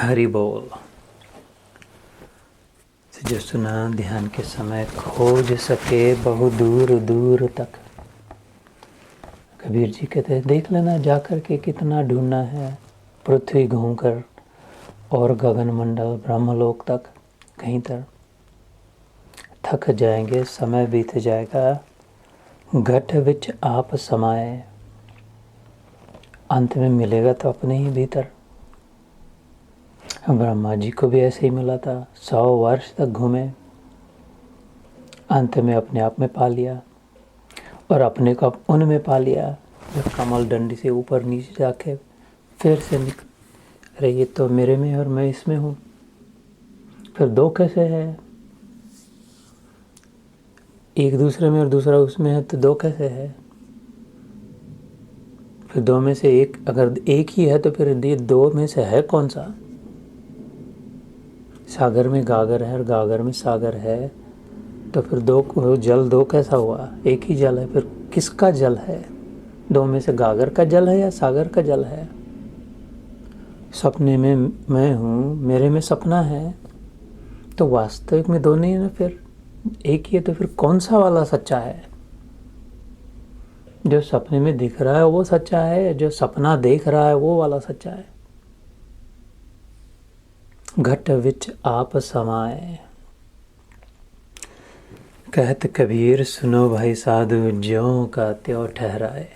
हरि बोल। जो सुना ध्यान के समय खोज सके बहु दूर दूर तक। कबीर जी कहते हैं देख लेना जाकर के कितना ढूंढना है, पृथ्वी घूमकर और गगन मंडल ब्रह्मलोक तक। कहीं तक थक जाएंगे, समय बीत जाएगा, घट विच आप समाए। अंत में मिलेगा तो अपने ही भीतर। ब्रह्मा जी को भी ऐसे ही मिला था, 100 वर्ष तक घूमे, अंत में अपने आप में पा लिया और अपने को उनमें पा लिया। जब कमल डंडी से ऊपर नीचे जाके फिर से अरे ये तो मेरे में और मैं इसमें हूँ, फिर दो कैसे है? एक दूसरे में और दूसरा उसमें है तो दो कैसे है? फिर दो में से एक, अगर एक ही है तो फिर ये दो में से है कौन सा? सागर में गागर है और गागर में सागर है, तो फिर दो जल दो कैसा हुआ? एक ही जल है, फिर किसका जल है? दो में से गागर का जल है या सागर का जल है? सपने में मैं हूँ, मेरे में सपना है, तो वास्तविक में दो नहीं है ना, फिर एक ही है। तो फिर कौन सा वाला सच्चा है? जो सपने में दिख रहा है वो सच्चा है, जो सपना देख रहा है वो वाला सच्चा है। घट विच आप समाए। कहत कबीर सुनो भाई साधु, ज्यों का त्यों ठहराए।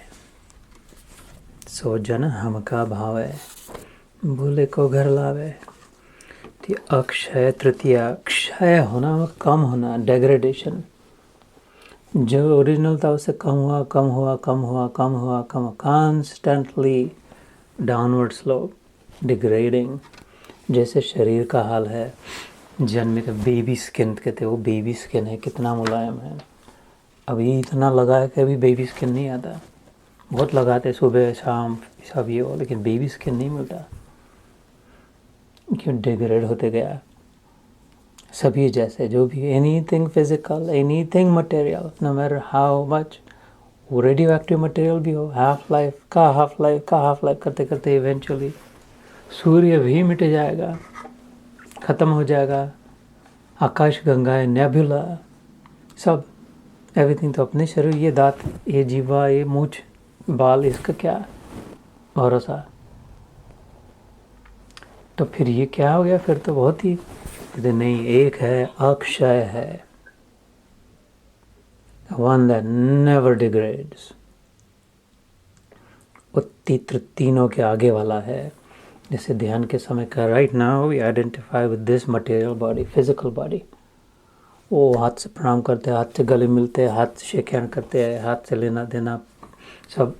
सो जन हमका भावे, भूले को घर लावे। अक्षय तृतीया, क्षय होना, कम होना, डेग्रेडेशन। जो ओरिजिनल था उससे कम हुआ, कम हुआ, कम हुआ, कम हुआ, कम, कॉन्स्टेंटली डाउनवर्ड स्लोप, डिग्रेडिंग। जैसे शरीर का हाल है, जन्मे तो बेबी स्किन कहते, वो बेबी स्किन है, कितना मुलायम है। अभी इतना लगा है कि अभी बेबी स्किन नहीं आता। बहुत लगाते सुबह शाम सब ये हो, लेकिन बेबी स्किन नहीं मिलता। क्यों? डिग्रेड होते गया। सभी जैसे जो भी, anything physical, anything material, no matter how much, वो रेडियो एक्टिव मटेरियल भी हो, हाफ लाइफ करते करते इवेंचुअली सूर्य भी मिट जाएगा, ख़त्म हो जाएगा। आकाश गंगाएं, नेबुला, सब एवरीथिंग। तो अपने शरीर, ये दांत, ये जीवा, ये मूछ, बाल, इसका क्या भरोसा? तो फिर ये क्या हो गया? फिर तो बहुत ही नहीं, एक है, अक्षय है, वन दैट नेवर डिग्रेड्स। उत्तीत्र तीनों के आगे वाला है। जैसे ध्यान के समय का right now we identify with this material body, physical body. वो हाथ से प्रणाम करते हैं, हाथ से गले मिलते हैं, हाथ से शेक हैंड करते हैं, हाथ से लेना देना, सब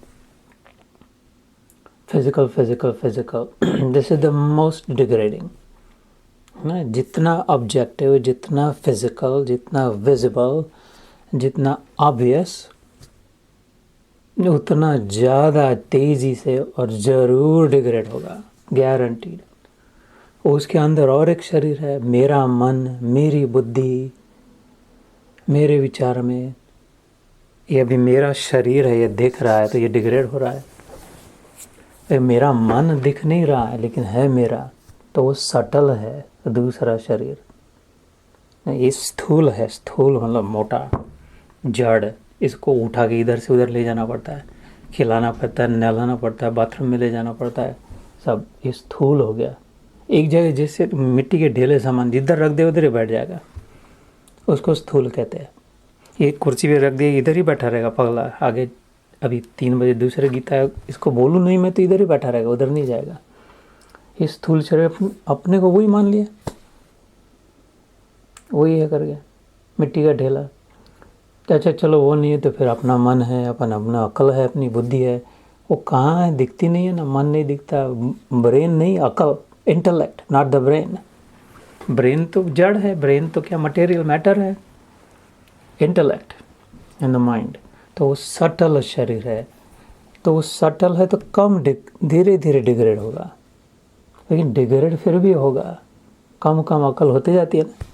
physical physical physical. This is the most degrading ना। जितना ऑब्जेक्टिव, जितना फिजिकल, जितना विजिबल, जितना ऑब्वियस, उतना ज़्यादा तेज़ी से और ज़रूर डिग्रेड होगा, गारंटीड। उसके अंदर और एक शरीर है, मेरा मन, मेरी बुद्धि, मेरे विचार में। ये अभी मेरा शरीर है, ये दिख रहा है तो ये डिग्रेड हो रहा है। मेरा मन दिख नहीं रहा है लेकिन है मेरा, तो वो सटल है दूसरा शरीर। ये स्थूल है, स्थूल मतलब मोटा, जड़। इसको उठा के इधर से उधर ले जाना पड़ता है, खिलाना पड़ता है, नहलाना पड़ता है, बाथरूम में ले जाना पड़ता है, सब ये स्थूल हो गया। एक जगह जैसे मिट्टी के ढेले सामान जिधर रख दे उधर ही बैठ जाएगा, उसको स्थूल कहते हैं। ये कुर्सी पे रख दिए, इधर ही बैठा रहेगा पगला। आगे अभी 3 बजे दूसरे गीता है, इसको बोलूँ नहीं मैं तो इधर ही बैठा रहेगा, उधर नहीं जाएगा। ये स्थूल शरीर अपने को वही मान लिया, वही है करके, मिट्टी का ढेला। अच्छा चलो वो नहीं है तो फिर अपना मन है, अपना अकल है, अपनी बुद्धि है। वो कहाँ है? दिखती नहीं है ना, मन नहीं दिखता, ब्रेन नहीं, अकल, intellect, not the brain. Brain तो जड़ है, ब्रेन तो क्या मटेरियल मैटर है, इंटेलेक्ट एंड द माइंड। तो वो सटल शरीर है, तो वो सटल है तो कम धीरे धीरे डिग्रेड होगा, लेकिन डिग्रेड फिर भी होगा, कम कम अकल होते जाती है ना।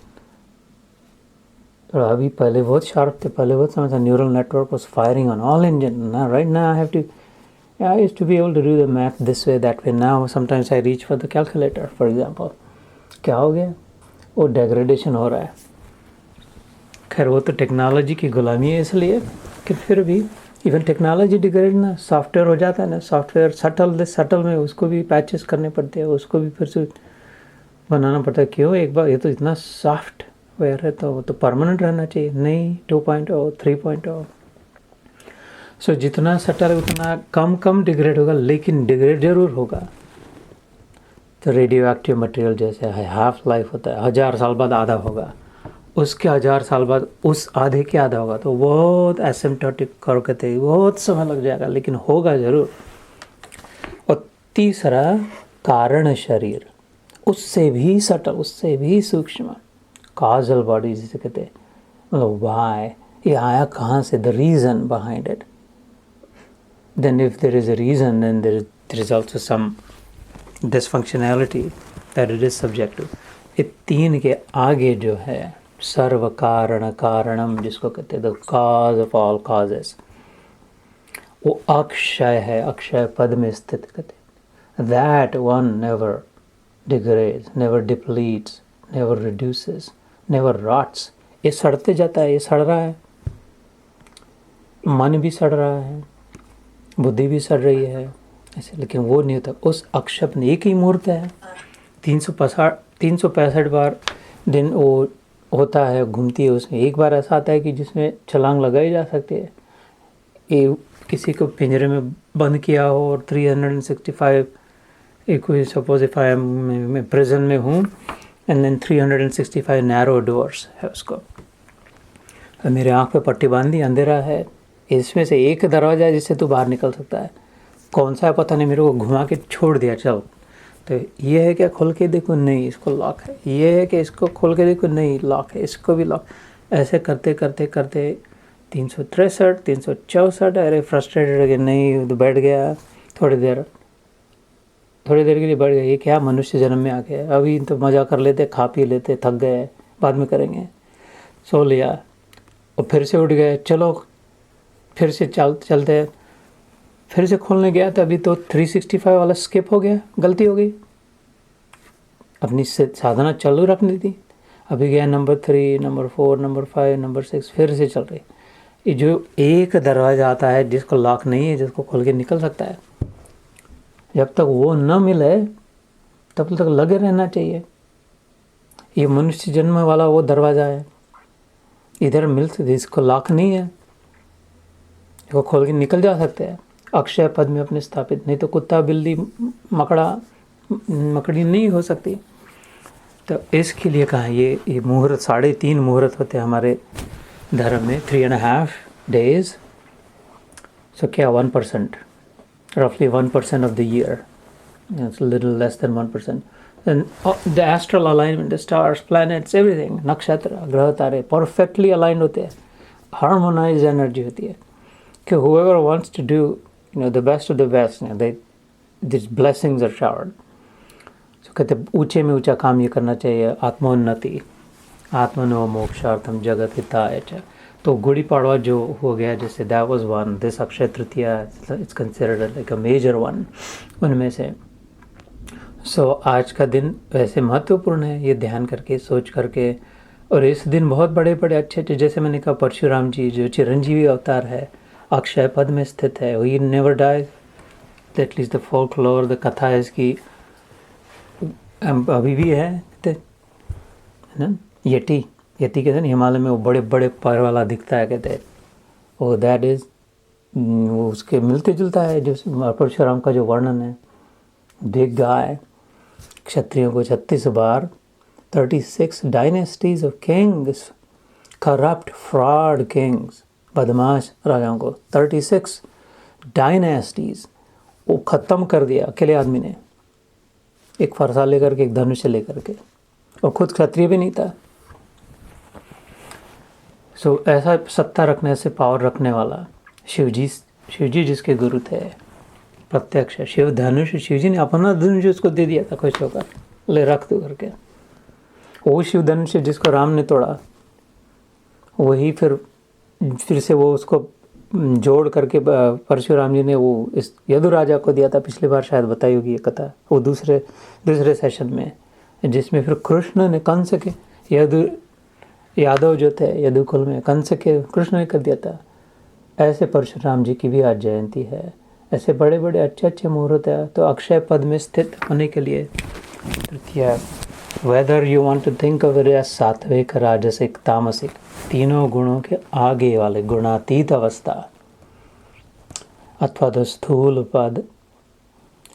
तो अभी पहले बहुत शार्प थे, पहले बहुत समझ था, neural network was firing on all engine. Right now I have to I used to be able to do the math this way, that way. Now sometimes I reach for the calculator, for example. क्या हो गया? वो डेग्रेडेशन हो रहा है. खैर वो तो टेक्नोलॉजी की गुलामी है, इसलिए कि फिर भी इवन टेक्नोलॉजी डिग्रेड ना, सॉफ्टवेयर हो जाता है ना, सॉफ्टवेयर सटल में उसको भी पैचेस करने पड़ते हैं, उसको भी फिर से बनाना पड़ता है. क्यों? एक बार ये तो इतना सॉफ्टवेयर है तो वो तो परमानेंट रहना चाहिए. नहीं, 2.0 3.0. सो जितना सटल उतना कम डिग्रेड होगा, लेकिन डिग्रेड जरूर होगा. तो रेडियो एक्टिव मटेरियल जैसे है, हाफ लाइफ होता है, 1000 साल बाद आधा होगा, उसके 1000 साल बाद उस आधे के आधा होगा. तो बहुत एसिम्प्टोटिक कर कहते बहुत समय लग जाएगा, लेकिन होगा ज़रूर. और तीसरा कारण शरीर, उससे भी सटल, उससे भी सूक्ष्म, काजल बॉडी जिसे कहते हैं. मतलब वाई, ये आया कहाँ से, the reason behind it. Then if there is a reason, then there is also some dysfunctionality that it is subject to. ये तीन के आगे जो है सर्व कारण कारणम, जिसको कहते हैं the cause of all causes, वो अक्षय है, अक्षय पद में स्थित कहते हैं. That one never degrades, never depletes, never reduces, never rots. ये सड़ते जाता है, ये सड़ रहा है, मन भी सड़ रहा है, बुद्धि भी सड़ रही है ऐसे, लेकिन वो नहीं होता. उस अक्षय में एक ही मुहूर्त है, 365 बार दिन वो होता है, घूमती है. उसमें एक बार ऐसा आता है कि जिसमें छलांग लगाई जा सकती है. ये किसी को पिंजरे में बंद किया हो और 365, कोई suppose if I am prison में हूँ एंड देन 365 नैरो डोर्स है उसको, मेरे आँख पे पट्टी बांध दी, अंधेरा है, इसमें से एक दरवाज़ा है जिससे तू बाहर निकल सकता है. कौन सा है पता नहीं, मेरे को घुमा के छोड़ दिया, चल. तो ये है क्या, खोल के देखो, नहीं इसको लॉक है. ये है कि इसको खोल के देखो, नहीं लॉक है, इसको भी लॉक. ऐसे करते करते करते 363 364, अरे फ्रस्ट्रेटेड हो गया, नहीं तो बैठ गया, थोड़ी देर के लिए बैठ गया. ये क्या मनुष्य जन्म में आ गया, अभी तो मज़ा कर लेते, खा पी लेते, थक गए, बाद में करेंगे. सो लिया और फिर से उठ गए, चलो फिर से चलते. फिर से खोलने गया तो अभी तो 365 वाला स्किप हो गया, गलती हो गई. अपनी साधना चालू रखनी थी, अभी गया नंबर 3, नंबर 4, नंबर 5, नंबर 6, फिर से चल रही. ये जो एक दरवाज़ा आता है जिसको लॉक नहीं है, जिसको खोल के निकल सकता है, जब तक वो न मिले तब तक लगे रहना चाहिए. ये मनुष्य जन्म वाला वो दरवाज़ा है, इधर मिल सकते, इसको लॉक नहीं है, इसको खोल के निकल जा सकते हैं. अक्षय पद में अपने स्थापित, नहीं तो कुत्ता बिल्ली मकड़ी नहीं हो सकती. तो इसके लिए कहा ये मुहूर्त, 3.5 मुहूर्त होते हैं हमारे धर्म में, 3.5 days. सो क्या 1%, roughly 1% of the year, it's a little less than 1%. And the astral alignment, the stars, planets, everything, नक्षत्र, ग्रह तारे perfectly aligned होते हैं, harmonized energy होती है. कि whoever wants to do the best of the best, these blessings are showered. So कहते ऊंचे में ऊंचा काम ये करना चाहिए, आत्मोन्नति, आत्मनो मोक्षार्थम जगत हिताय च. तो गुड़ी पड़वा जो हो गया, जैसे that was one, this Akshaya Tritiya, it's considered like a major one उनमें से. So आज का दिन वैसे महत्वपूर्ण है, ये ध्यान करके, सोच करके. और इस दिन बहुत बड़े बड़े अच्छे, जैसे मैंने कहा परशुराम जी जो चिरंजीवी अवतार है, अक्षय पद में स्थित है, he never dies. At least the folklore, the कथा है इसकी अभी भी है ना. यति कहते हैं हिमालय में, वो बड़े बड़े पैर वाला दिखता है, कहते हैं वो दैट इज, वो उसके मिलते जुलता है जो परशुराम का जो वर्णन है. बिग गाय, क्षत्रियों को 36 बार, 36 dynasties of Kings, corrupt fraud Kings, बदमाश राजाओं को 36 डायनेस्टीज वो ख़त्म कर दिया अकेले आदमी ने, एक फरसा लेकर के, एक धनुष लेकर के, और खुद क्षत्रिय भी नहीं था. सो ऐसा सत्ता रखने से, पावर रखने वाला शिव जी जिसके गुरु थे प्रत्यक्ष, शिव धनुष, शिव जी ने अपना धनुष उसको दे दिया था खुश होकर, ले रख दो करके. वो शिव धनुष जिसको राम ने तोड़ा, वही फिर से वो उसको जोड़ करके परशुराम जी ने वो इस यदु राजा को दिया था। पिछली बार शायद बताई होगी ये कथा, वो दूसरे सेशन में, जिसमें फिर कृष्ण ने कंस के यादव जो थे यदु कुल में, कंस के कृष्ण ने कर दिया था। ऐसे परशुराम जी की भी आज जयंती है। ऐसे बड़े बड़े अच्छे मुहूर्त है। तो अक्षय पद में स्थित होने के लिए तृतीया, whether you want to think of it as sattvic, rajasic, तामसिक, तीनों गुणों के आगे वाले गुणातीत अवस्था, अथवा तो स्थूल पद,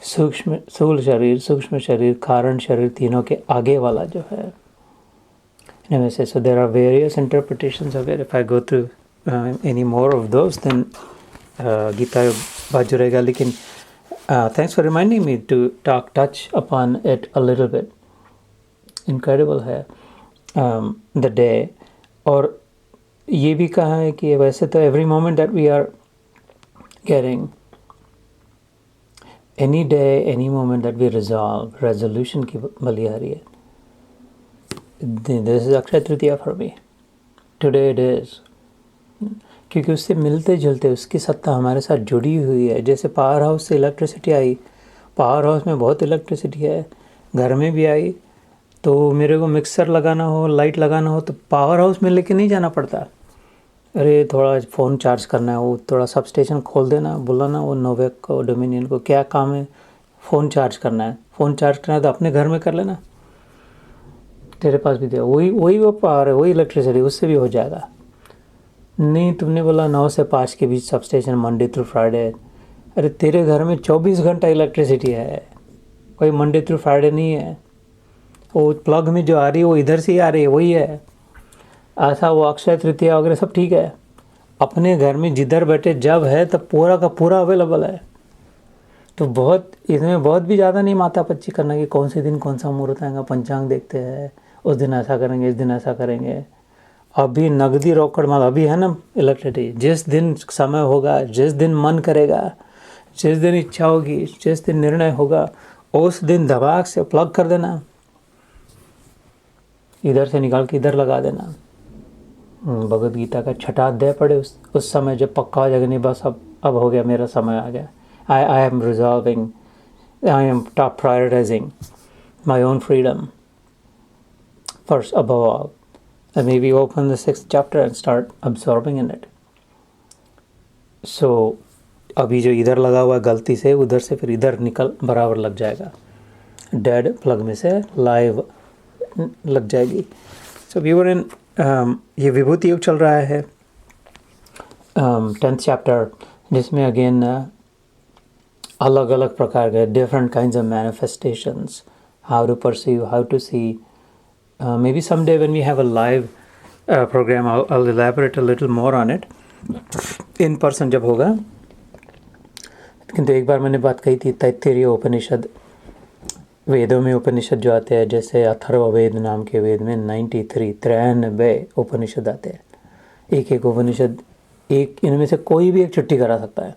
स्थूल शरीर, सूक्ष्म शरीर, कारण शरीर, तीनों के आगे वाला जो है, इनमें से so there are various interpretations of it. If I go through any more of those, then Gita बात जुड़ेगा। लेकिन thanks for reminding me to touch upon it a little bit. Incredible है the day। और ये भी कहा है कि वैसे तो every moment that we are getting, any day, any moment that we resolve, resolution की बलिहारी है। This is Akshaya Tritiya for me. Today it is. क्योंकि उससे मिलते जुलते उसकी सत्ता हमारे साथ जुड़ी हुई है। जैसे पावर हाउस से इलेक्ट्रिसिटी आई, पावर हाउस में बहुत इलेक्ट्रिसिटी है, घर में भी आई, तो मेरे को मिक्सर लगाना हो, लाइट लगाना हो, तो पावर हाउस में लेके नहीं जाना पड़ता। अरे थोड़ा फ़ोन चार्ज करना है, वो थोड़ा सब स्टेशन खोल देना, बुलाना वो नोवेक को, डोमिनियन को, क्या काम है, फ़ोन चार्ज करना है। फ़ोन चार्ज करना है तो अपने घर में कर लेना, तेरे पास भी दे, वही वो पावर है, वही इलेक्ट्रिसिटी, उससे भी हो जाएगा। नहीं, तुमने बोला 9 से 5 के बीच sub station, Monday through Friday. अरे तेरे घर में 24 घंटा इलेक्ट्रिसिटी है, कोई मंडे थ्रू फ्राइडे नहीं है। वो प्लग में जो आ रही है वो इधर से ही आ रही है, वही है। ऐसा वो अक्षय तृतीया वगैरह सब ठीक है, अपने घर में जिधर बैठे जब है तब पूरा का पूरा अवेलेबल है। तो बहुत इसमें बहुत भी ज़्यादा नहीं माथा पच्ची करना कि कौन से दिन कौन सा मुहूर्त आएगा, पंचांग देखते हैं, उस दिन ऐसा करेंगे, इस दिन ऐसा करेंगे। अभी नगदी रोकड़ माल अभी है ना इलेक्ट्रिसिटी, जिस दिन समय होगा, जिस दिन मन करेगा, जिस दिन इच्छा होगी, जिस दिन निर्णय होगा, उस दिन दबाक से प्लग कर देना, इधर से निकाल के इधर लगा देना। भगवद गीता का 6वां अध्याय पढ़े, उस समय जब पक्का हो जाएगा, नहीं बस अब हो गया, मेरा समय आ गया, I am resolving, I am top prioritizing my own freedom first above all, and maybe open the 6th chapter and start absorbing in it. So अभी जो इधर लगा हुआ गलती से, उधर से फिर इधर निकल बराबर लग जाएगा, डेड प्लग में से लाइव लग जाएगी। So we were in ये विभूति योग चल रहा है 10th chapter, जिसमें अगेन अलग अलग प्रकार के different kinds of manifestations, how to perceive, how to see. Maybe someday when we have a live program, I'll elaborate a little more on it in person जब होगा। किंतु एक बार मैंने बात कही थी, तैत्तिरीय उपनिषद, वेदों में उपनिषद जो आते हैं, जैसे अथर्ववेद नाम के वेद में 93 उपनिषद आते हैं। एक एक उपनिषद, एक इनमें से कोई भी एक छुट्टी करा सकता है।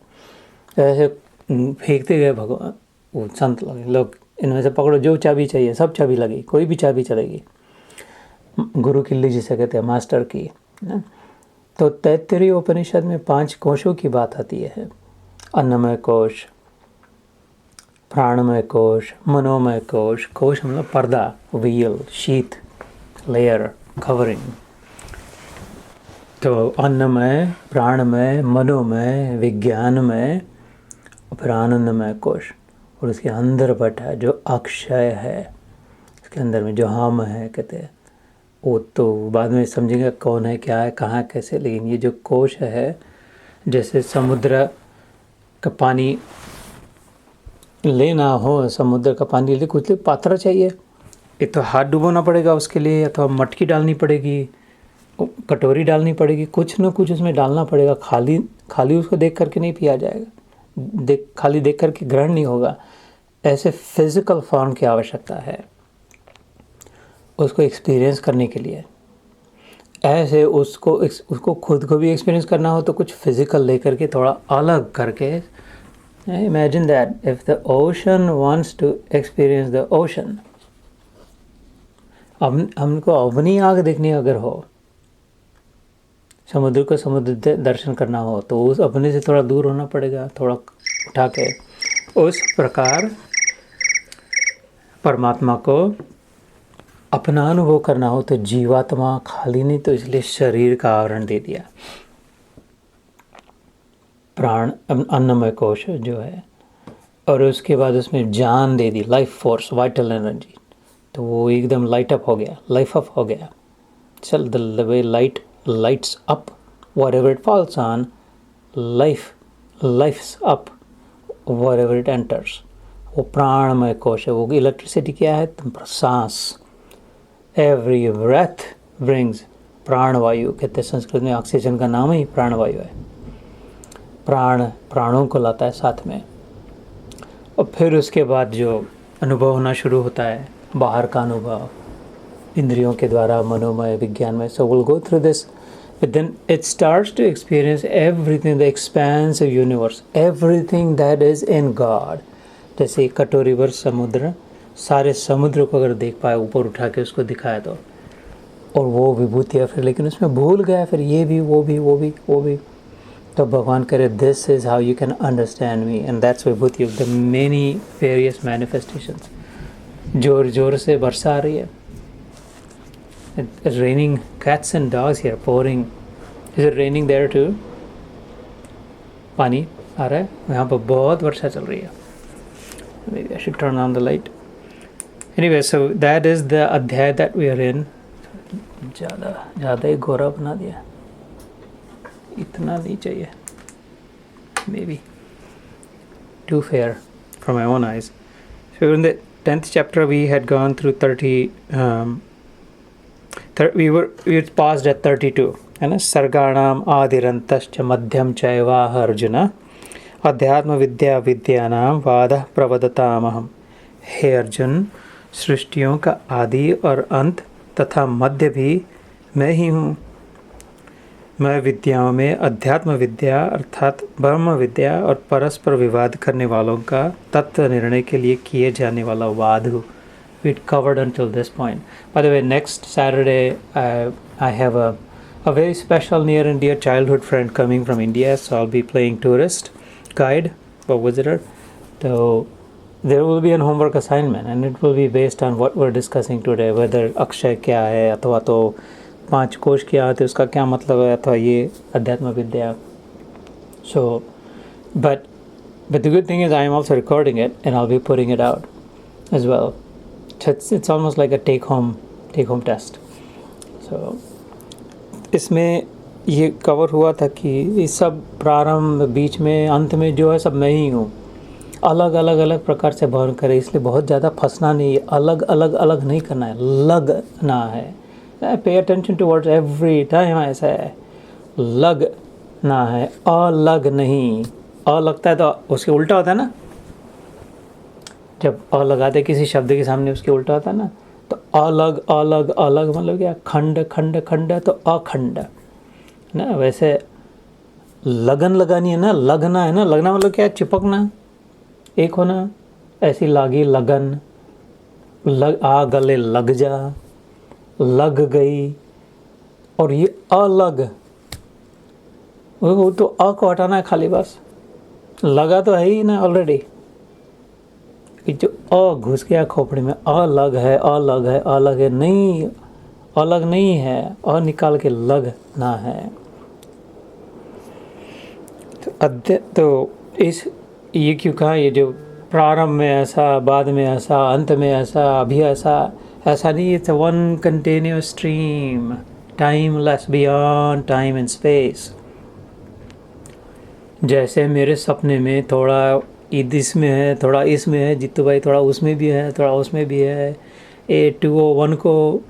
ऐसे फेंकते गए भगवान, वो संत लोग, इनमें से पकड़ो जो चाबी चाहिए, सब चाबी लगी, कोई भी चाबी चलेगी। गुरु किल्ली जिसे कहते हैं, मास्टर की ना। तो तैत्तिरीय उपनिषद में 5 कोशों की बात आती है। अन्नमय कोश, प्राणमय कोश, मनोमय कोश। कोश मतलब पर्दा, व्हील, शीट, लेयर, कवरिंग। तो अन्नमय, प्राणमय, मनोमय, विज्ञानमय, फिर आनंदमय कोश। और उसके अंदर बैठा है जो अक्षय है, उसके अंदर में जो हम है कहते हैं, वो तो बाद में समझेंगे कौन है, क्या है, कहाँ, कैसे। लेकिन ये जो कोश है, जैसे समुद्र का पानी लेना हो, समुद्र का पानी ले, कुछ पात्र चाहिए, एक तो हाथ डुबोना पड़ेगा उसके लिए, अथवा मटकी डालनी पड़ेगी, कटोरी डालनी पड़ेगी, कुछ न कुछ उसमें डालना पड़ेगा। खाली उसको देख करके नहीं पिया जाएगा, खाली देख करके ग्रहण नहीं होगा। ऐसे फिजिकल फॉर्म की आवश्यकता है उसको एक्सपीरियंस करने के लिए। ऐसे उसको खुद को भी एक्सपीरियंस करना हो तो कुछ फिजिकल लेकर के, थोड़ा अलग करके। Imagine that if the ocean wants to experience the ocean, हमको अवनी आग देखनी अगर हो, समुद्र को समुद्र दर्शन करना हो तो उस अपने से थोड़ा दूर होना पड़ेगा, थोड़ा उठा के। उस प्रकार परमात्मा को अपना अनुभव करना हो तो जीवात्मा खाली नहीं, तो इसलिए शरीर का आवरण दे दिया, प्राण अन्नमय कोश जो है, और उसके बाद उसमें जान दे दी, लाइफ फोर्स, वाइटल एनर्जी, तो वो एकदम लाइट अप हो गया, लाइफ अप हो गया। चल the way light lights up whatever it falls on, life's up wherever it enters। वो प्राणमय कोश है। वो इलेक्ट्रिसिटी क्या है? सांस, एवरी ब्रेथ ब्रिंग्स प्राणवायु, कहते हैं संस्कृत में ऑक्सीजन का नाम ही प्राणवायु है। प्राणों को लाता है साथ में। और फिर उसके बाद जो अनुभव होना शुरू होता है, बाहर का अनुभव इंद्रियों के द्वारा, मनोमय, विज्ञानमय। So we'll go through this, but then it starts to experience everything, the expansive universe, everything that is in God। जैसे कटोरी भर समुद्र, सारे समुद्र को अगर देख पाए, ऊपर उठा के उसको दिखाया तो, और वो विभूति है फिर, लेकिन उसमें भूल गया फिर ये भी वो भी। तो भगवान करे, this is how you can understand me, and that's Vibhuti of the many various manifestations. जोर से वर्षा आ रही है, it's raining cats and dogs here, pouring। Is it raining there too? पानी आ रहा है यहाँ पर, बहुत वर्षा चल रही है। Maybe I should turn on the light। Anyway, so that is the अध्याय that we are in। ज़्यादा ही गोरा बना दिया, इतना नहीं चाहिए, maybe too fair for my own eyes। So in the 10th chapter we had gone through 30 we paused at 32 है ना। सर्गाणाम आदिरंतश्च मध्यम चैवाह अर्जुन, अध्यात्म विद्या विद्यानाम वादः प्रवदतामहम्। हे अर्जुन, सृष्टियों का आदि और अंत तथा मध्य भी मैं ही हूँ। मैं विद्याओं में अध्यात्म विद्या अर्थात ब्रह्म विद्या और परस्पर विवाद करने वालों का तत्व निर्णय के लिए किए जाने वाला वाद हूँ। We'd covered until this point. By the way, next Saturday I have a very special near and dear childhood friend coming from India, so I'll be playing tourist, guide or visitor. So there will be an homework assignment and it will be based on what we're discussing today, whether Akshay क्या है, अथवा तो 5 कोश क्या होते उसका क्या मतलब है, अथवा ये अध्यात्म विद्या। So but the good thing is I am also recording it and I'll be putting it out as well। So it's almost like a take home test। So इसमें ये कवर हुआ था कि ये सब प्रारंभ, बीच में, अंत में जो है सब मैं ही हूँ। अलग प्रकार से भान करे, इसलिए बहुत ज़्यादा फंसना नहीं है, अलग नहीं करना है, लगना है। Pay attention to words every time, ऐसा है, लगना है, अलग नहीं। लगता है तो उसके उल्टा होता है ना, जब लगाते किसी शब्द के सामने उसके उल्टा होता है ना, तो अलग मतलब क्या, खंड तो अखंड ना। वैसे लगन लगानी है ना, लगना है ना, लगना मतलब क्या, चिपकना, एक होना। ऐसी लागी लगन, आ गले लग जा, लग गई। और ये अलग, वो तो अ को हटाना है खाली, बस लगा तो है ही ना ऑलरेडी। जो अ घुस गया खोपड़ी में, अलग है नहीं, अलग नहीं है, अ निकाल के लगना है। तो ये क्यों कहा, ये जो प्रारंभ में ऐसा, बाद में ऐसा, अंत में ऐसा, अभी ऐसा नहीं। It's one continuous stream, timeless, beyond time and space. जैसे मेरे सपने में थोड़ा इसमें है, थोड़ा इसमें है, जीतू भाई थोड़ा उसमें भी है, थोड़ा उसमें भी है। 2:01 को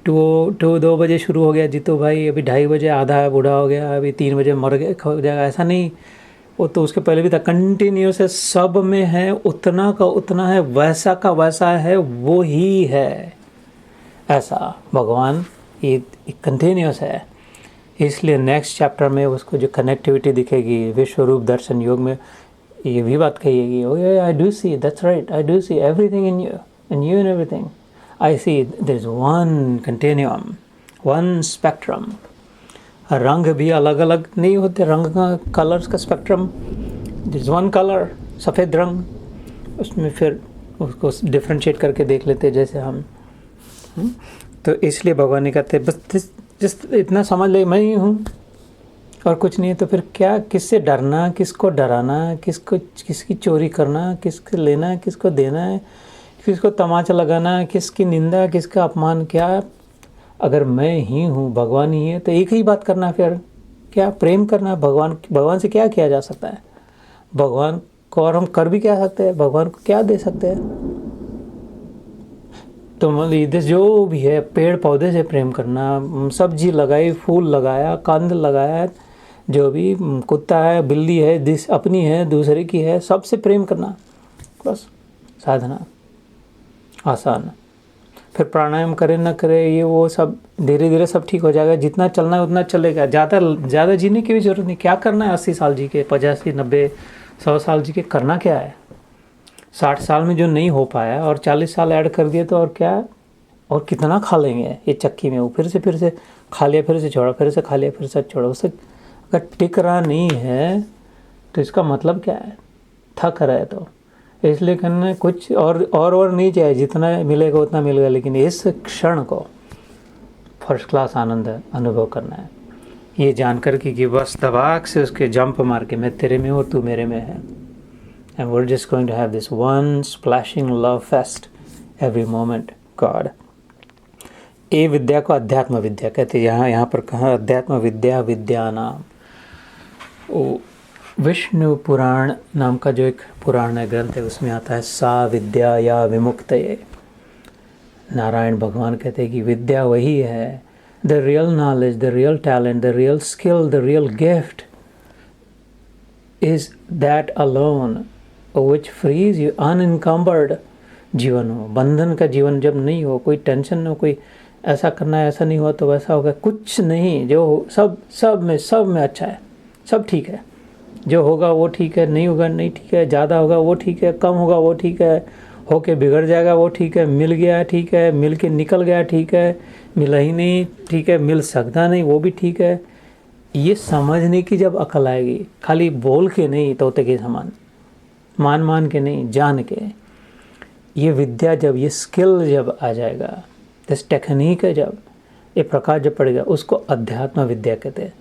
2 बजे शुरू हो गया जीतू भाई, अभी 2:30 बजे आधा है, बूढ़ा हो गया, अभी 3 बजे मर गया, खो जाएगा, ऐसा नहीं। वो तो उसके पहले भी था, कंटिन्यूस है, सब में है, उतना का उतना है, वैसा का वैसा है, वो ही है। ऐसा भगवान ये कंटिन्यूस है। इसलिए नेक्स्ट चैप्टर में उसको जो कनेक्टिविटी दिखेगी, विश्व रूप दर्शन योग में ये भी बात कहिएगी, oh yeah, I do see, that's right, I do see everything in you and everything। I see there's one continuum, one spectrum। रंग भी अलग अलग नहीं होते, रंग का कलर्स का स्पेक्ट्रम, दिस वन कलर सफ़ेद रंग, उसमें फिर उसको डिफ्रेंशिएट करके देख लेते जैसे हम। तो इसलिए भगवान ने कहते बस जिस इतना समझ ले मैं ही हूँ और कुछ नहीं है, तो फिर क्या, किससे डरना, किसको डराना, किसकी चोरी करना, किसको लेना, किसको देना है, किसको तमाचा लगाना, किसकी निंदा, किसका अपमान, क्या अगर मैं ही हूँ, भगवान ही है, तो एक ही बात करना, फिर क्या प्रेम करना। भगवान से क्या किया जा सकता है, भगवान को और हम कर भी क्या सकते हैं, भगवान को क्या दे सकते हैं। तो मतलब जो भी है, पेड़ पौधे से प्रेम करना, सब्जी लगाई, फूल लगाया, कंद लगाया, जो भी कुत्ता है, बिल्ली है, अपनी है, दूसरे की है, सबसे प्रेम करना, बस साधना आसान। फिर प्राणायाम करे ना करे, ये वो सब धीरे धीरे सब ठीक हो जाएगा। जितना चलना है उतना चलेगा, ज़्यादा जीने की भी ज़रूरत नहीं। क्या करना है 80 साल जी के, 85, 90, 100 साल जी के, करना क्या है। 60 साल में जो नहीं हो पाया और 40 साल ऐड कर दिए तो और क्या, और कितना खा लेंगे ये चक्की में। वो फिर से खा लिया, फिर से छोड़ा, फिर से खा लिया, फिर से छोड़ा। उससे अगर टिक रहा नहीं है तो इसका मतलब क्या है, थक रहा है। तो इसलिए करना कुछ और नहीं चाहिए, जितना मिलेगा उतना मिलेगा, लेकिन इस क्षण को फर्स्ट क्लास आनंद अनुभव करना है। ये जानकर कि बस दबाक से उसके जंप मार के मैं तेरे में हूँ और तू मेरे में है। And we're just going to have this one splashing love fest every moment, God. ये विद्या को अध्यात्म विद्या कहते हैं। यहाँ पर कहा अध्यात्म विद्या, विद्या नाम। वो विष्णु पुराण नाम का जो एक पुराण है, ग्रंथ है, उसमें आता है सा विद्या या विमुक्तये। नारायण भगवान कहते हैं कि विद्या वही है, the real knowledge, the real talent, the real skill, the real gift is that alone which frees you unencumbered। जीवन हो, बंधन का जीवन जब नहीं हो, कोई टेंशन न हो, कोई ऐसा करना है, ऐसा नहीं हुआ तो वैसा होगा, कुछ नहीं, जो सब में अच्छा है, सब ठीक है। जो होगा वो ठीक है, नहीं होगा नहीं ठीक है, ज़्यादा होगा वो ठीक है, कम होगा वो ठीक है, होके बिगड़ जाएगा वो ठीक है, मिल गया ठीक है, मिल के निकल गया ठीक है, मिला ही नहीं ठीक है, मिल सकता नहीं वो भी ठीक है। ये समझने की जब अकल आएगी, खाली बोल के नहीं, तोते के समान मान के नहीं, जान के, ये विद्या जब, ये स्किल जब आ जाएगा, दिस टेक्निक है जब, ये प्रकाश जब पड़ेगा, उसको अध्यात्म विद्या कहते हैं।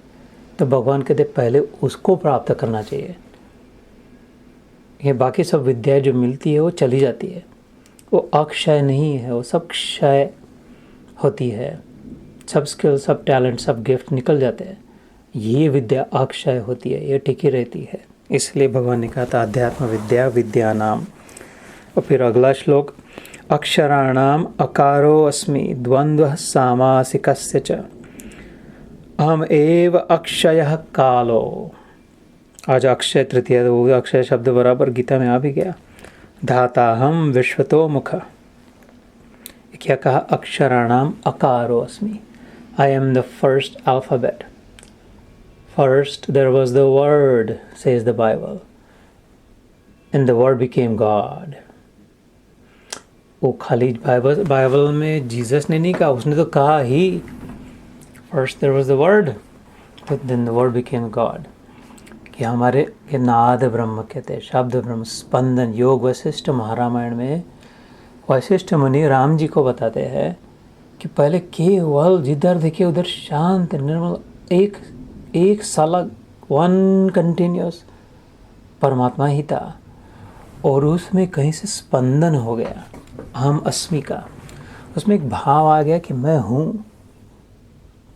तो भगवान कहते पहले उसको प्राप्त करना चाहिए। ये बाकी सब विद्या जो मिलती है वो चली जाती है, वो अक्षय नहीं है, वो सब क्षय होती है। सब स्किल, सब टैलेंट, सब गिफ्ट निकल जाते हैं। ये विद्या अक्षय होती है, ये टिकी रहती है। इसलिए भगवान ने कहा था अध्यात्म विद्या, विद्या नाम। और फिर अगला श्लोक, अक्षराणाम अकारो अस्मि द्वंद्व सामासिकस्य च अहम एव अक्षयः कालो। आज अक्षय तृतीया, तो अक्षय शब्द बराबर गीता में आ भी गया। धाता हम विश्वतो मुख। क्या कहा, अक्षराणाम अकारो अस्मि, I am the first alphabet. First there was the Word, says the Bible, and the Word became God. वो खाली बाइबल में जीसस ने नहीं कहा, उसने तो कहा ही, First there was the Word, but then the Word became God. कि हमारे के नाद ब्रह्म कहते हैं, शब्द ब्रह्म, स्पंदन। योग वशिष्ठ महारामायण में वशिष्ठ मुनि राम जी को बताते हैं कि पहले केवल जिधर देखिए उधर शांत निर्मल एक सलग, वन कंटिन्यूस परमात्मा ही था, और उसमें कहीं से स्पंदन हो गया, हम अस्मि का। उसमें एक भाव आ गया कि मैं हूँ।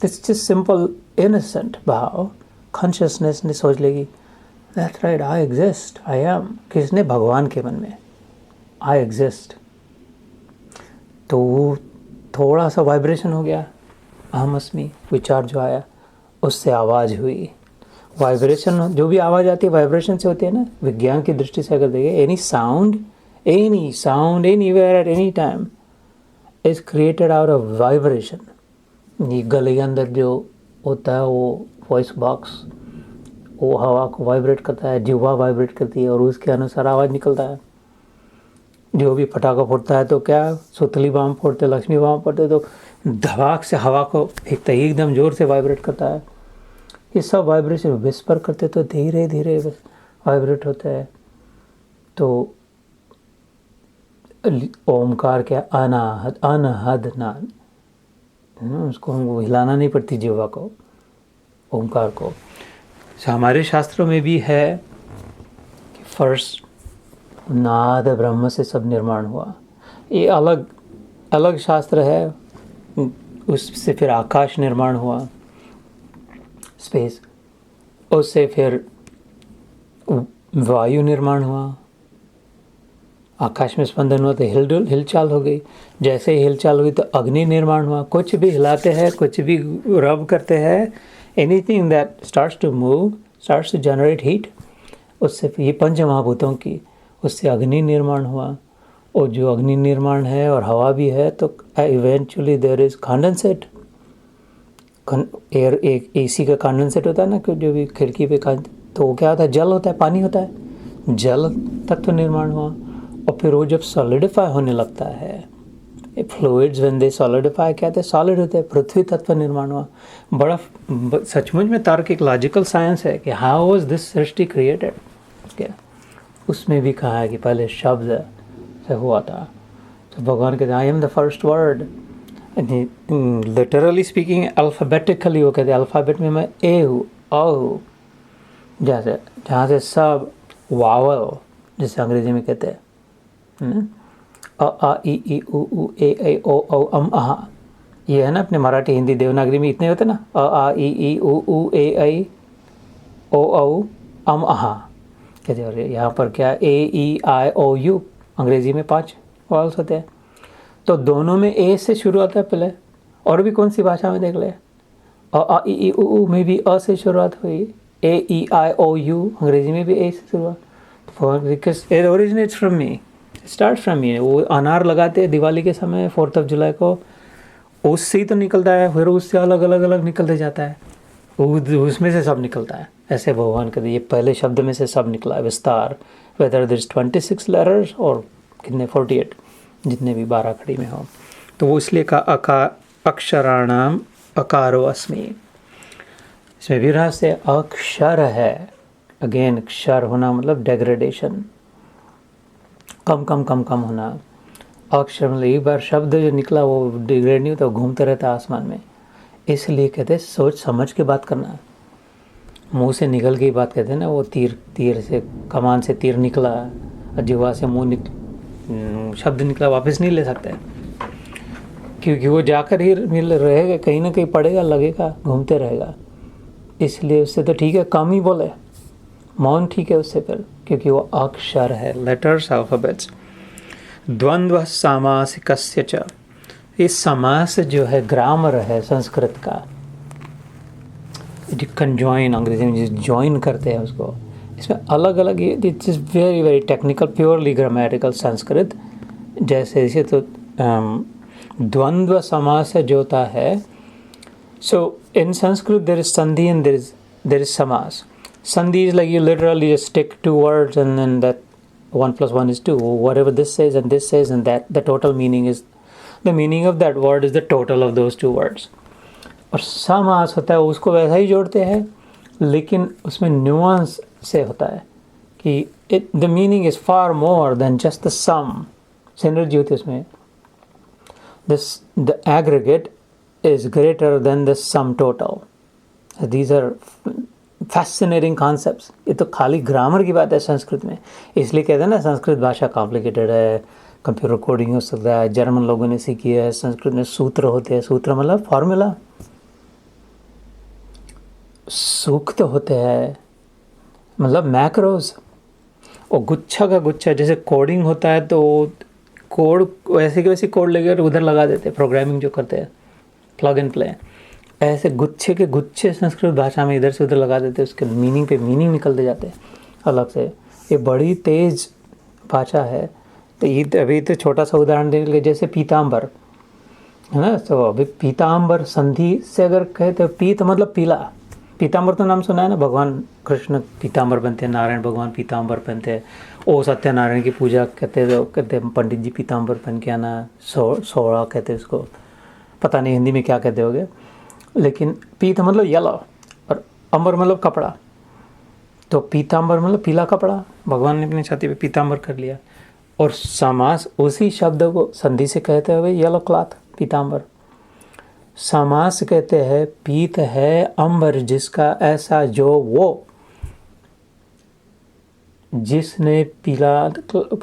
दिस जस्ट सिंपल इनोसेंट भाव, कॉन्शियसनेस ने सोच लेगी that's right, I exist, I am. किसने? भगवान के मन में, आई एग्जिस्ट। तो थोड़ा सा वाइब्रेशन हो गया, अहम अस्मि विचार जो आया, उससे आवाज़ हुई। वाइब्रेशन, जो भी आवाज़ आती है वाइब्रेशन से होती है ना। विज्ञान की दृष्टि से अगर देखें, any sound anywhere at any time is created out of vibration. ये गले के अंदर जो होता है वो वॉइस बॉक्स, वो हवा को वाइब्रेट करता है, जिह्वा वाइब्रेट करती है और उसके अनुसार आवाज़ निकलता है। जो भी पटाखा फोड़ता है तो क्या, सुतली बम फोड़ते, लक्ष्मी बम फोड़ते तो धमाक से हवा को फेंकता है, एकदम ज़ोर से वाइब्रेट करता है। ये सब वाइब्रेशन विस्पर करते तो धीरे धीरे वाइब्रेट होता है। तो ओमकार क्या, अनाहद, अनहद नाद, उसको हमको हिलाना नहीं पड़ती जीवा को, ओमकार को। हमारे शास्त्रों में भी है कि फर्स्ट नाद ब्रह्म से सब निर्माण हुआ। ये अलग अलग शास्त्र है। उससे फिर आकाश निर्माण हुआ, स्पेस, उससे फिर वायु निर्माण हुआ, आकाश में स्पंदन हुआ तो हिलचाल हो गई, जैसे ही हिलचाल हुई तो अग्नि निर्माण हुआ। कुछ भी हिलाते हैं, कुछ भी रब करते हैं, anything that starts to move starts to generate heat, उससे ये पंच महाभूतों की, उससे अग्नि निर्माण हुआ। और जो अग्नि निर्माण है और हवा भी है तो eventually there is condensate. Air, एक एसी का कंडेंसेट होता है ना, कि जो भी खिड़की पे तो वो क्या होता है, जल होता है, पानी होता है, जल तत्व निर्माण हुआ। और फिर वो जब सॉलिडिफाई होने लगता है, फ्लूइड्स व्हेन दे सॉलिडिफाई क्या होते हैं, सॉलिड होते हैं, पृथ्वी तत्व निर्माण हुआ। बड़ा सचमुच में तार्किक लॉजिकल साइंस है कि how was this Srishti created. क्या उसमें भी कहा है कि पहले शब्द से हुआ था। तो भगवान कहते हैं I am the first word. Literally speaking alphabetically वो कहते हैं अल्फ़ाबेट में मैं ए हूँ, अ हूँ, जैसे जहाँ से सब वावल जिसे अंग्रेजी में कहते हैं, अ आ ई उ ए ऐ ओ औ अम अहा, ये है ना अपने मराठी हिंदी देवनागरी में इतने होते ना, अ आ ई उ ए ऐ ओ औ अम अहा कहते हैं। और यहाँ पर क्या, ए ई आई ओ यू, अंग्रेजी में 5 वावल्स होते हैं। तो दोनों में ए से शुरू होता है पहले। और भी कौन सी भाषा में देख ले, अ आ ई उ में भी अ से शुरुआत हुई, ए ई आई ओ यू अंग्रेजी में भी ए से शुरुआत। Because it originates from me, start from me. वो अनार लगाते हैं दिवाली के समय 4 जुलाई को, उससे ही तो निकलता है, फिर उससे अलग अलग अलग निकलते जाता है, उसमें से सब निकलता है। ऐसे भगवान कहते ये पहले शब्द में से सब निकला है, विस्तार। वेदर दिस 26 लेटर्स और कितने 48, जितने भी 12 खड़ी में हो, तो वो इसलिए का अक्षराणाम अकारो अस्मि। इसमें भी रहस्य अक्षर है। अगेन क्षर होना मतलब डेग्रेडेशन, कम कम कम कम होना। अक्षर मतलब एक बार शब्द जो निकला वो डिग्रेड नहीं होता, वो घूमते रहता आसमान में। इसलिए कहते हैं सोच समझ के बात करना। मुंह से निकल के ही बात कहते हैं ना, वो तीर से, कमान से तीर निकला और जिह्वा से शब्द निकला, वापस नहीं ले सकते, क्योंकि वो जाकर ही मिल रहेगा, कहीं ना कहीं पड़ेगा, लगेगा, घूमते रहेगा। इसलिए उससे तो ठीक है कम ही बोले, मौन ठीक है उससे फिर, क्योंकि वो अक्षर है, लेटर्स, अल्फ़ाबेट्स। द्वंद्व सामासिकस्य च, ये समास जो है ग्रामर है संस्कृत का, कंजॉइन अंग्रेजी में जॉइन करते हैं उसको। इसमें अलग अलग, ये it's is very very technical, purely grammatical Sanskrit. जैसे तो द्वंद्व समास जो होता है, सो इन संस्कृत देयर इज संधि एंड देयर इज समास. Sandhi is like you literally just stick 2 words and then that 1 + 1 is 2. Whatever this says and this says and that, the total meaning is, the meaning of that word is the total of those 2 words. और समास होता है उसको वैसा ही जोड़ते हैं, लेकिन उसमें न्यूआंस से होता है कि the meaning is far more than just the sum. Synergy होती है उसमें. The aggregate is greater than the sum total. These are fascinating concepts. ये तो खाली ग्रामर की बात है संस्कृत में, इसलिए कहते हैं ना संस्कृत भाषा कॉम्प्लिकेटेड है, कंप्यूटर कोडिंग हो सकता है. जर्मन लोगों ने सीखी है, संस्कृत में सूत्र होते हैं, सूत्र मतलब फॉर्मूला, सूक्त होते हैं मतलब मैक्रोज, और गुच्छा का गुच्छा. जैसे कोडिंग होता है तो कोड वैसे की वैसे कोड लेकर उधर लगा देते हैं, प्रोग्रामिंग जो करते हैं प्लग एंड प्ले. ऐसे गुच्छे के गुच्छे संस्कृत भाषा में इधर से उधर लगा देते हैं, उसके मीनिंग पे मीनिंग निकलते जाते हैं अलग से. ये बड़ी तेज भाषा है. तो ये अभी तो छोटा सा उदाहरण देने के लिए, जैसे पीताम्बर है ना, तो अभी पीताम्बर संधि से अगर कहे तो पीत मतलब पीला. पीताम्बर तो नाम सुना है ना, भगवान कृष्ण पीताम्बर बनते हैं, नारायण भगवान पीताम्बर पहनते हैं. ओ सत्यनारायण की पूजा कहते हैं पंडित जी पीताम्बर पहन के आना, सोड़ा कहते हैं उसको, पता नहीं हिंदी में क्या कहते होगे, लेकिन पीत मतलब येलो. और अंबर मतलब कपड़ा, तो पीतांबर मतलब पीला कपड़ा, भगवान ने अपनी छाती पे पीतांबर कर लिया। और समास उसी शब्द को संधि से कहते हुए येलो क्लॉथ, पीतांबर। समास कहते हैं पीत है अंबर जिसका ऐसा जो वो, जिसने पीला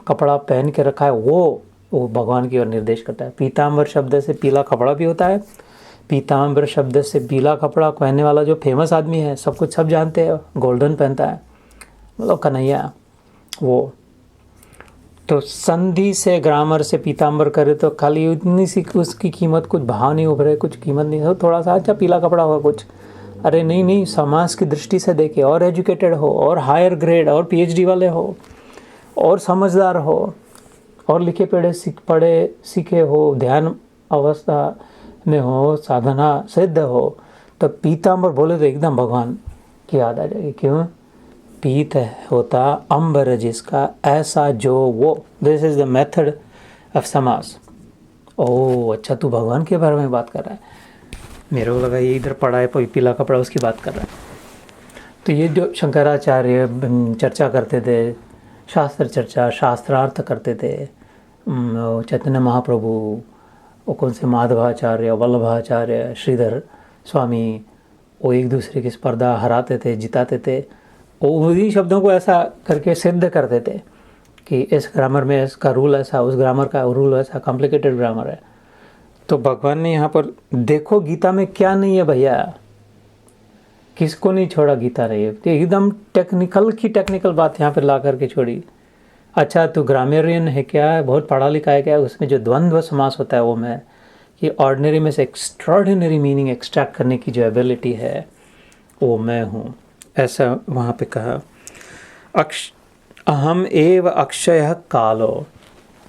कपड़ा पहन के रखा है वो भगवान की ओर निर्देश करता है। पीतांबर शब्द से पीला कपड़ा भी होता है। पीतांबर शब्द से पीला कपड़ा पहनने वाला जो फेमस आदमी है, सब कुछ सब जानते हैं, गोल्डन पहनता है, मतलब कन्हैया वो। तो संधि से ग्रामर से पीतांबर करे तो खाली उतनी सी उसकी कीमत, कुछ भाव नहीं उभरे, कुछ कीमत नहीं हो, थोड़ा सा अच्छा पीला कपड़ा होगा कुछ। अरे नहीं नहीं, समाज की दृष्टि से देखे, और एजुकेटेड हो, और हायर ग्रेड, और पीएचडी वाले हो, और समझदार हो, और लिखे पढ़े सीखे हो, ध्यान अवस्था में हो, साधना सिद्ध हो, तो पीतांबर बोले तो एकदम भगवान की याद आ जाएगी। क्यों? पीत होता अंबर जिसका ऐसा जो वो। This is the method of समास। ओह अच्छा, तू भगवान के बारे में बात कर रहा है, मेरे को लगा ये इधर पड़ा है पीला कपड़ा उसकी बात कर रहा है। तो ये जो शंकराचार्य चर्चा करते थे, शास्त्र चर्चा, शास्त्रार्थ करते थे, चैतन्य महाप्रभु, वो कौन से माधवाचार्य, वल्लभाचार्य, श्रीधर स्वामी, वो एक दूसरे की स्पर्धा हराते थे, जिताते थे। वो उन्हीं शब्दों को ऐसा करके सिद्ध करते थे कि इस ग्रामर में इसका रूल ऐसा, उस ग्रामर का रूल ऐसा, कॉम्प्लिकेटेड ग्रामर है। तो भगवान ने यहाँ पर देखो गीता में क्या नहीं है भैया, किसको नहीं छोड़ा गीता ने, तो एकदम टेक्निकल की टेक्निकल बात यहाँ पर ला करके छोड़ी। अच्छा तू ग्रामेरियन है क्या, बहुत पढ़ा लिखा है क्या, उसमें जो द्वंद्व समास होता है वो मैं, ये ऑर्डिनरी में से एक्स्ट्रॉर्डिनरी मीनिंग एक्सट्रैक्ट करने की जो एबिलिटी है वो मैं हूँ, ऐसा वहाँ पे कहा। अहम एव अक्षय कालो,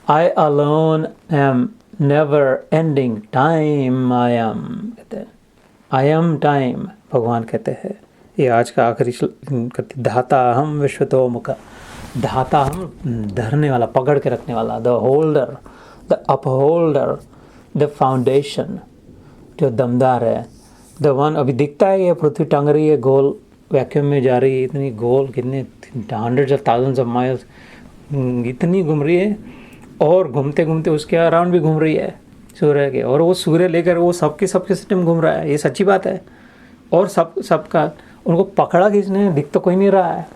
आई alone am never ending time, I am कहते हैं, आई एम टाइम भगवान कहते हैं। ये आज का आखिरी धाता हम विश्वतोमुख, धाता हम धरने वाला, पकड़ के रखने वाला, the holder, the upholder, the foundation, जो दमदार है, द वन। अभी दिखता है ये पृथ्वी टंग रही है गोल, वैक्यूम में जा रही है, इतनी गोल, कितने hundreds of thousands of miles इतनी घूम रही है, और घूमते घूमते उसके अराउंड भी घूम रही है सूर्य के, और वो सूर्य लेकर वो सबके सिस्टम घूम रहा है, ये सच्ची बात है। और सबका उनको पकड़ा किसने, दिख तो कोई नहीं रहा है।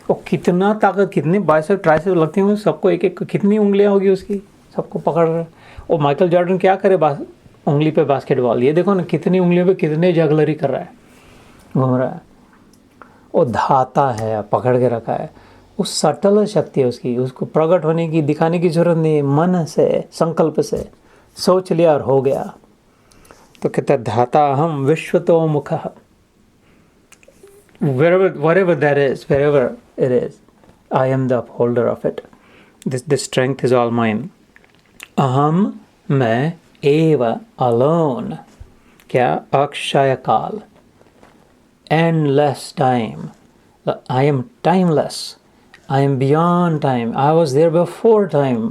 और कितना ताकत, कितने बाइसेप ट्राइसेप लगती होंगी सबको, एक एक कितनी उंगलियां होगी उसकी, सबको पकड़ रहे। और माइकल जॉर्डन क्या करे उंगली पे बास्केटबॉल, ये देखो ना कितनी उंगलियों पे कितने जगलरी कर रहा है, घूम रहा है। वो धाता है, पकड़ के रखा है, उस सटल शक्ति है उसकी, उसको प्रकट होने की, दिखाने की जरूरत नहीं, मन से, संकल्प से सोच लिया और हो गया। तो कहता है धाता हम विश्वतोमुख, wherever that is, wherever it is, I am the upholder of it. This strength is all mine. अहम मैं, एव alone, क्या, अक्षय काल, endless time. I am timeless. I am beyond time. I was there before time,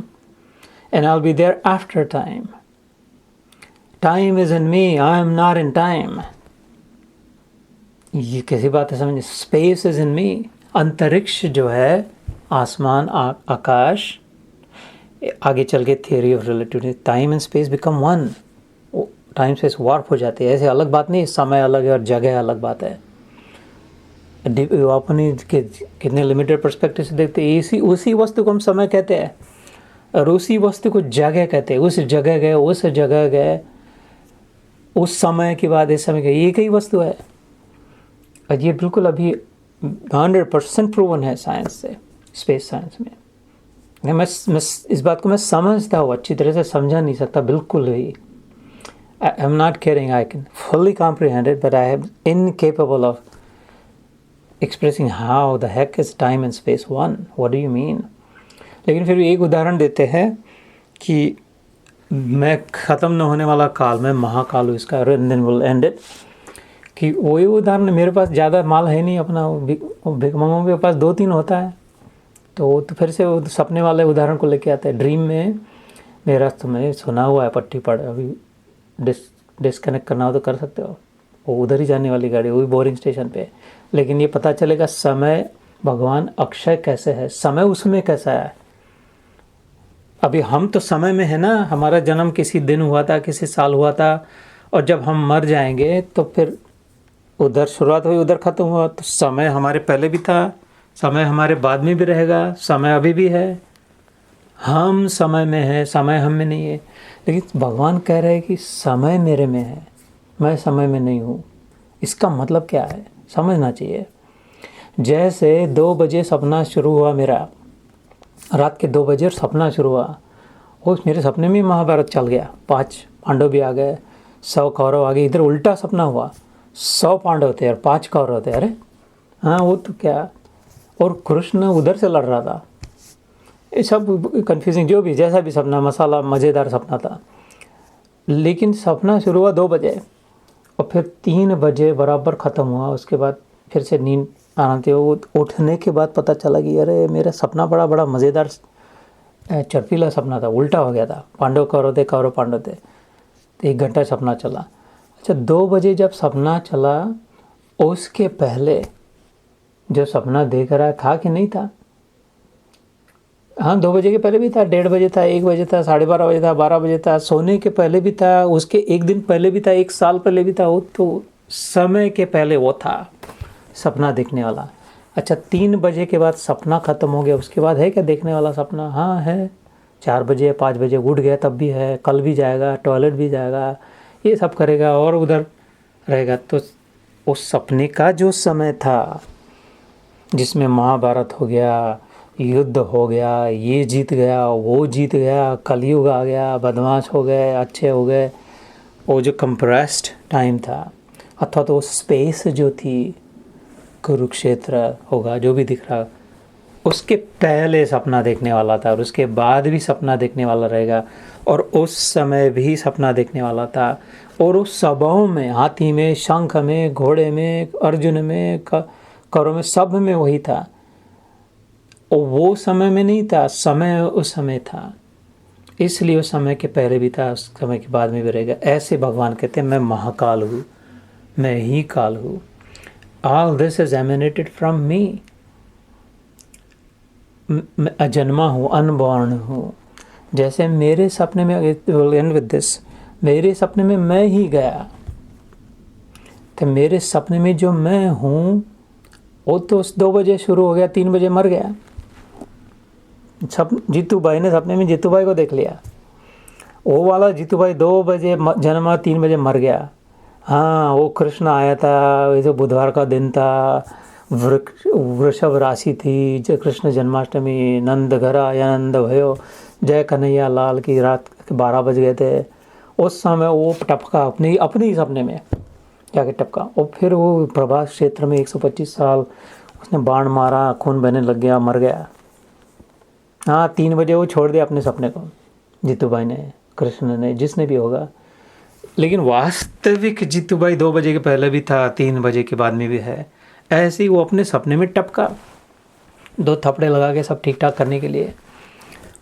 and I'll be there after time. Time is in me. I am not in time. ये कैसी बात है समझिए। स्पेस इज इन मी, अंतरिक्ष जो है, आसमान, आकाश, आगे चल के theory of relativity, time and space become one, time space warp हो जाती है। ऐसे अलग बात नहीं, समय अलग है और जगह अलग बात है। अपनी कितने लिमिटेड पर्सपेक्टिव से देखते हैं, इसी उसी वस्तु को हम समय कहते हैं, और उसी वस्तु को जगह कहते हैं। उस जगह गए, उस जगह गए, उस समय के बाद इस समय गए, एक ही वस्तु है। और ये बिल्कुल अभी 100% प्रूवन है साइंस से, स्पेस साइंस में। मैं इस बात को मैं समझता हूँ, अच्छी तरह से समझा नहीं सकता बिल्कुल भी। I am not caring, I can fully comprehend it, but I am incapable of expressing how the heck is time and space one, what do you mean. लेकिन फिर भी एक उदाहरण देते हैं कि मैं ख़त्म न होने वाला काल में महाकाल इसका, and then will end it, कि वही उदाहरण, मेरे पास ज़्यादा माल है नहीं अपना, भिकमंगों के पास 2-3 होता है, तो फिर से वो सपने वाले उदाहरण को लेके आता है। ड्रीम में मेरा तुम्हें सुना हुआ है, पट्टी पड़, अभी डिस्कनेक्ट करना हो तो कर सकते हो, वो उधर ही जाने वाली गाड़ी, वही बोरिंग स्टेशन पे। लेकिन ये पता चलेगा समय भगवान अक्षय कैसे है, समय उसमें कैसा है। अभी हम तो समय में है ना, हमारा जन्म किसी दिन हुआ था, किसी साल हुआ था, और जब हम मर जाएंगे तो फिर उधर शुरुआत हुई, उधर ख़त्म हुआ। तो समय हमारे पहले भी था, समय हमारे बाद में भी रहेगा, समय अभी भी है। हम समय में है, समय हम में नहीं है। लेकिन भगवान कह रहे हैं कि समय मेरे में है, मैं समय में नहीं हूँ। इसका मतलब क्या है, समझना चाहिए। जैसे 2 बजे सपना शुरू हुआ मेरा, रात के 2 बजे सपना शुरू हुआ, उस मेरे सपने में महाभारत चल गया। 5 पांडव भी आ गए, 100 कौरव आ गए। इधर उल्टा सपना हुआ, 100 पांडव थे और 5 कौरव थे। अरे हाँ, वो तो क्या, और कृष्ण उधर से लड़ रहा था। ये सब कन्फ्यूजिंग, जो भी जैसा भी सपना, मसाला मज़ेदार सपना था। लेकिन सपना शुरू हुआ 2 बजे और फिर 3 बजे बराबर ख़त्म हुआ। उसके बाद फिर से नींद आना थी। वो उठने के बाद पता चला कि अरे मेरा सपना बड़ा मज़ेदार चर्पीला सपना था, उल्टा हो गया था। पांडव कौरव थे, कौरव पांडव थे। तो 1 घंटा सपना चला। अच्छा, 2 बजे जब सपना चला, उसके पहले जो सपना देख रहा था कि नहीं था? हाँ, 2 बजे के पहले भी था, 1:30 बजे था, 1 बजे था, 12:30 बजे था, 12 बजे था, सोने के पहले भी था, उसके 1 दिन पहले भी था, 1 साल पहले भी था। वो तो समय के पहले वो था सपना देखने वाला। अच्छा, 3 बजे के बाद सपना ख़त्म हो गया, उसके बाद है क्या देखने वाला सपना? हाँ है, 4 बजे 5 बजे उठ गया तब भी है, कल भी जाएगा, टॉयलेट भी जाएगा, ये सब करेगा और उधर रहेगा। तो उस सपने का जो समय था जिसमें महाभारत हो गया, युद्ध हो गया, ये जीत गया, वो जीत गया, कलयुग आ गया, बदमाश हो गए, अच्छे हो गए, वो जो कंप्रेस्ड टाइम था, अथवा तो वो स्पेस जो थी, कुरुक्षेत्र होगा, जो भी दिख रहा, उसके पहले सपना देखने वाला था और उसके बाद भी सपना देखने वाला रहेगा, और उस समय भी सपना देखने वाला था। और उस सभाओं में, हाथी में, शंख में, घोड़े में, अर्जुन में, कौरव में, सब में वही था। और वो समय में नहीं था, समय उस समय था, इसलिए उस समय के पहले भी था, उस समय के बाद में भी रहेगा। ऐसे भगवान कहते हैं, मैं महाकाल हूँ, मैं ही काल हूँ। All this is emanated from me. मैं अजन्मा हूँ, अनबॉर्न हूँ। जैसे मेरे सपने में, end with this, मेरे सपने में मैं ही गया, तो मेरे सपने में जो मैं हूँ वो तो 2 बजे शुरू हो गया, 3 बजे मर गया। जीतू भाई ने सपने में जीतू भाई को देख लिया, वो वाला जीतू भाई 2 बजे जन्मा, 3 बजे मर गया। हाँ, वो कृष्ण आया था, ये जो बुधवार का दिन था, वृषभ राशि थी, जो कृष्ण जन्माष्टमी, नंद घर आया नंद भयो, जय कन्हैया लाल की, रात के 12 बज गए थे। उस समय वो टपका अपने ही सपने में जाके टपका। और फिर वो प्रभास क्षेत्र में 125 साल उसने बाण मारा, खून बहने लग गया, मर गया। हाँ, 3 बजे वो छोड़ दिया अपने सपने को, जीतू भाई ने, कृष्ण ने, जिसने भी होगा। लेकिन वास्तविक जीतू भाई 2 बजे के पहले भी था, 3 बजे के बाद में भी है। ऐसे ही वो अपने सपने में टपका, 2 थपड़े लगा के सब ठीक ठाक करने के लिए,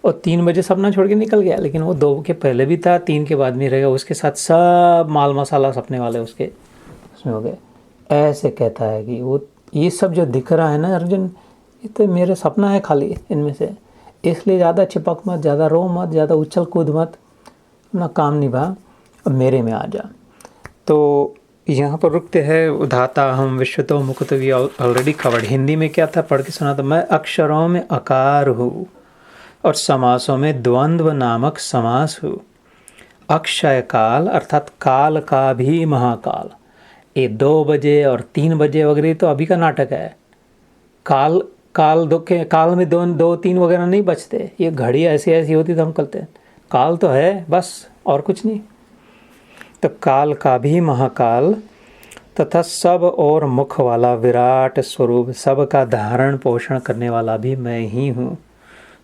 और 3 बजे सपना छोड़ के निकल गया। लेकिन वो 2 के पहले भी था, 3 के बाद में रहेगा। उसके साथ सब माल मसाला सपने वाले उसके उसमें हो गए। ऐसे कहता है कि वो ये सब जो दिख रहा है ना अर्जुन, ये तो मेरा सपना है खाली इनमें से। इसलिए ज़्यादा चिपक मत, ज़्यादा रो मत, ज़्यादा उछल कूद मत, अपना काम निभा, अब मेरे में आ जा। तो यहाँ पर रुकते हैं। उधाता हम विश्वतो मुकुट, भी ऑलरेडी कवर्ड। हिंदी में क्या था, पढ़ के सुना था। मैं अक्षरों में अकार हूँ और समासों में द्वंद्व नामक समास हूँ। अक्षय काल अर्थात काल का भी महाकाल। ये 2 बजे और 3 बजे वगैरह तो अभी का नाटक है। काल काल में 2-3 वगैरह नहीं बचते। ये घड़ी ऐसी होती तो हम कहते हैं काल तो है, बस और कुछ नहीं। तो काल का भी महाकाल तथा सब और मुख वाला विराट स्वरूप, सब का धारण पोषण करने वाला भी मैं ही हूँ।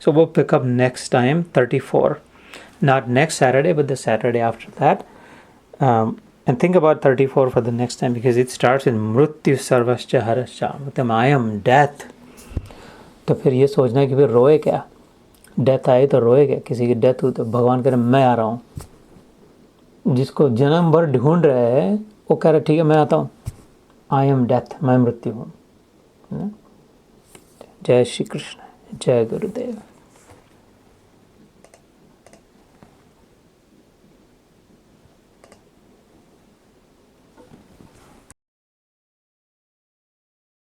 सो वो pickup next time 34, not next Saturday but the Saturday after that, and think about 34 for the next time, because it starts in मृत्यु सर्वश्च हरश्च, मतलब I am death। तो फिर ये सोचना है कि फिर रोए क्या, डेथ आए तो रोए क्या, किसी की डेथ हुई तो भगवान करे मैं आ रहा हूँ। जिसको जन्म भर ढूंढ रहे हैं वो कह रहा ठीक है मैं आता हूँ, आई एम डेथ, मैं मृत्यु हूँ। जय श्री कृष्ण, जय गुरुदेव।